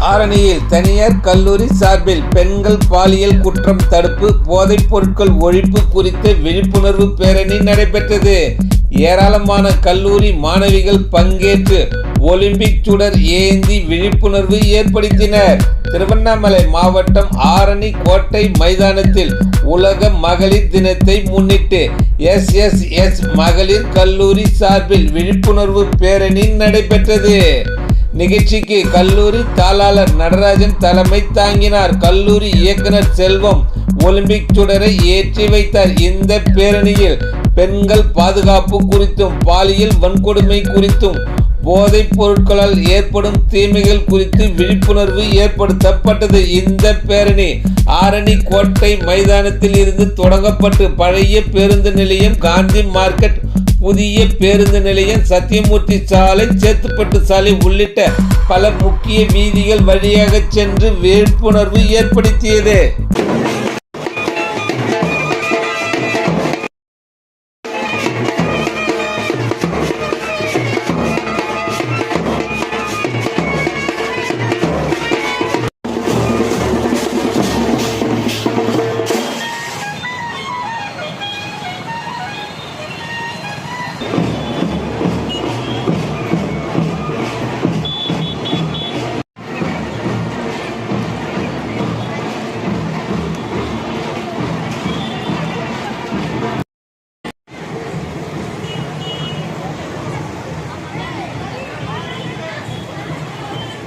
ஆரணியில் தனியார் கல்லூரி சார்பில் பெண்கள் பாலியல் குற்றம் தடுப்பு, போதைப் பொருட்கள் ஒழிப்பு குறித்த விழிப்புணர்வு பேரணி நடைபெற்றது. ஏராளமான கல்லூரி மாணவிகள் பங்கேற்று ஒலிம்பிக் சுடர் ஏந்தி விழிப்புணர்வு ஏற்படுத்தினர். திருவண்ணாமலை மாவட்டம் ஆரணி கோட்டை மைதானத்தில் உலக மகளிர் தினத்தை முன்னிட்டு SSS மகளிர் கல்லூரி சார்பில் விழிப்புணர்வு பேரணி நடைபெற்றது. நிகழ்ச்சிக்கு கல்லூரி தாளாளர் நடராஜன் தலைமை தாங்கினார். கல்லூரி இயக்குனர் செல்வம் ஒலிம்பிக் சுடரை ஏற்றி வைத்தார். இந்த பேரணியில் பெண்கள் பாதுகாப்பு குறித்தும், பாலியல் வன்கொடுமை குறித்தும், போதைப் பொருட்களால் ஏற்படும் தீமைகள் குறித்து விழிப்புணர்வு ஏற்படுத்தப்பட்டது. இந்த பேரணி ஆரணி கோட்டை மைதானத்தில் இருந்து தொடங்கப்பட்டு பழைய பேருந்து நிலையம், காந்தி மார்க்கெட், புதிய பேருந்து நிலையம், சத்தியமூர்த்தி சாலை, சேத்துப்பட்டு சாலை உள்ளிட்ட பல முக்கிய வீதிகள் வழியாக சென்று விழிப்புணர்வு ஏற்படுத்தியது.